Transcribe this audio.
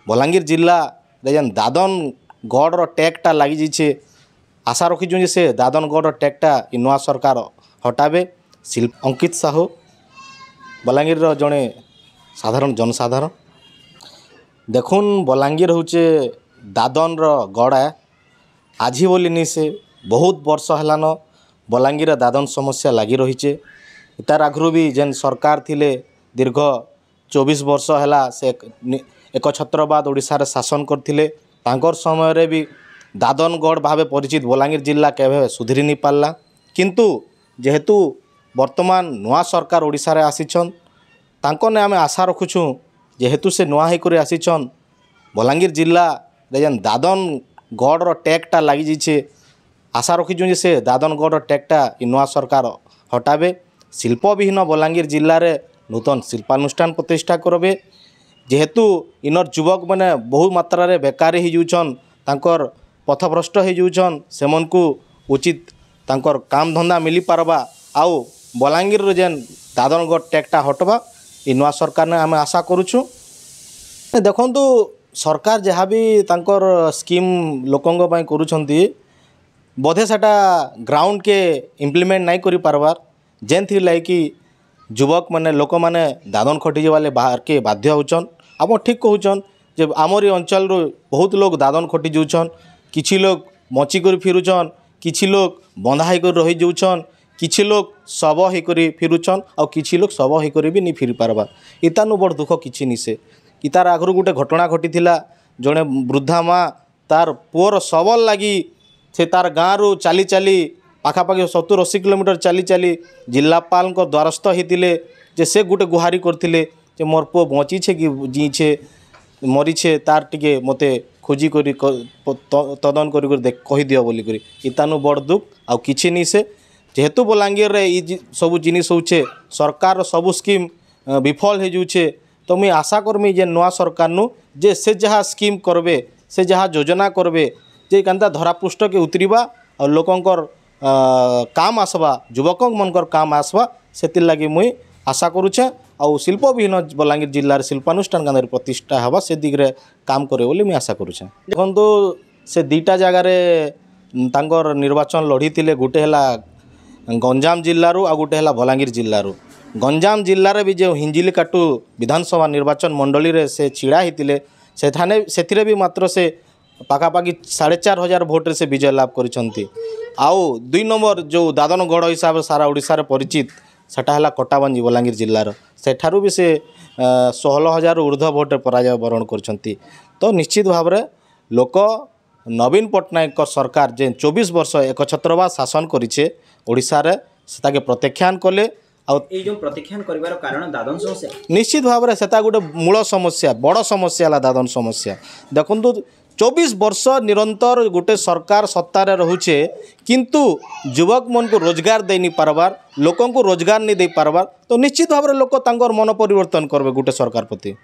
बलांगीर जिला जेन दादनगढ़ टैगटा लगी जाइए आशा रखीचु जे से दादनगढ़ टैगटा इ नुआ सरकार हटाबे। अंकित साहू बलांगीर जड़े साधारण जनसाधारण देखुन बलांगीर होचे दादन गड़ा आजी बोली नहीं से बहुत वर्ष हेलान बलांगीर दादन समस्या लगी रहीचे। तार आगु भी जेन सरकार थिले दीर्घ 24 वर्ष है से एक छत्रवाद ओडिशा रे शासन करथिले। तांकर समय रे भी दादनगढ़ भावे परिचित बलांगीर जिला केवे सुधरी नहीं पारला। किंतु जेहेतु वर्तमान नुआ सरकार ओडिशा रे आसीछन तांकने आमे आशा रखुछु जेहेतु से नुआ होकर आसीछन बलांगीर जिला रे जेन दादनगढ़ टैगटा लगी जाइए आशा रखीचु जे से दादनगढ़ टैगटा इ नुआ सरकार हटाबे। शिल्पविहीन बलांगीर जिले में नूतन शिल्पानुष्ठान प्रतिष्ठा करबे। जेहेतु इनर युवक मैंने बहु मात्रा रे बेकारी होजन तांकर पथभ्रष्ट होजन से मन को उचित तांकर काम धंदा मिली पारबा आउ बलांगीर जेन दादनगढ़ टैगटा हटवा इ नुआ सरकार ने आम आशा करुछु। देखंतु सरकार जहाँ भी तांकर स्कीम लोकंग पई करूछंती बोधे सेटा ग्राउंड के इम्प्लीमेंट नहीं करि पारबार जेन थी लाइक युवक माने लोक माने दादन खटी जावाले बाहर के बाध्य होचन। आप ठीक कहूचन जे आमरी अंचल रो बहुत लोग दादन खटी जाउछन। किछि लोग मची कर फिरुछन किछि लोग बंधा होकर रही जाउछन किछि लोग शव होकर फिरुछन और किछि लोग शव होकर भी नहीं फिर पारबार। इतानु बड़ दुख किछि नि से इतार आगु गोटे घटना घटीथिला जड़े वृद्धा माँ तार पुअर सबल लगी से तार गाँव रू चली चली पाखापाखि 70-80 किलोमीटर चली चली जिलापाल द्वारस्थ होते जे से गोटे गुहारी करते जे मोर पुओ बचीछे कि जीछे मरीछे तार टिके मते खोजी करी तदन कर कही दियो बोली करी इतानु बड़ दुख आउ किछि नहीं से जेहेतु बलांगीर रे ई सब जिनिस होचे सरकार सब स्कीम विफल हो जाऊे। तो मुई आशा करमी जे नुआ सरकार नु जे से जहाँ स्कीम करबे से जहाँ योजना करबे जे केनता धरापृष्ठ के उतरिबा और लोकंकर काम आसवा युवक मनकर काम आसवा से लगी मुई आशा करुचे। आउ शिल्पविहीन बलांगीर जिले में शिल्पानुष्ठान केन्द्र प्रतिष्ठा हवा से दिगरे काम करे बोली मुई आशा करुचे। देखो से दुईटा जगार तांकर निर्वाचन लड़ी थिले गोटे है गंजाम जिलूर आ गोटे है बलांगीर जिलूर। गंजाम जिले भी जो हिंजिलीकाटू विधानसभा निर्वाचन मंडली रे से छिड़ा होते से भी मात्र से पाखापाखि 4,500 भोट्रे से विजय लाभ करिसंती। आउ 2 नंबर जो दादनगढ़ हिसाब से सारा ओडिशा रे परिचित सेटा है कटाबंजी बलांगीर जिलार सेठारू भी से 16,000 ऊर्ध्व भोट्रे पराजय वरण करिसंती। तो निश्चित भाव में लोक नवीन पट्टनायक सरकार जे 24 वर्ष एक छत्रवाद शासन करिछे ओडिशा रे सेताके प्रत्याख्यान कले। जो प्रत्याख्यान करिवार कारण दादन समस्या निश्चित भाव में सेता गोटे मूल समस्या बड़ समस्या है दादन समस्या। देखंतु 24 वर्ष निरंतर गोटे सरकार सत्तार रोचे किंतु युवक मन को रोजगार दे नहीं पारबार लोकों को रोजगार नहीं दे पारबार। तो निश्चित भाव में लोक तांकर मन परिवर्तन करबे गोटे सरकार प्रति।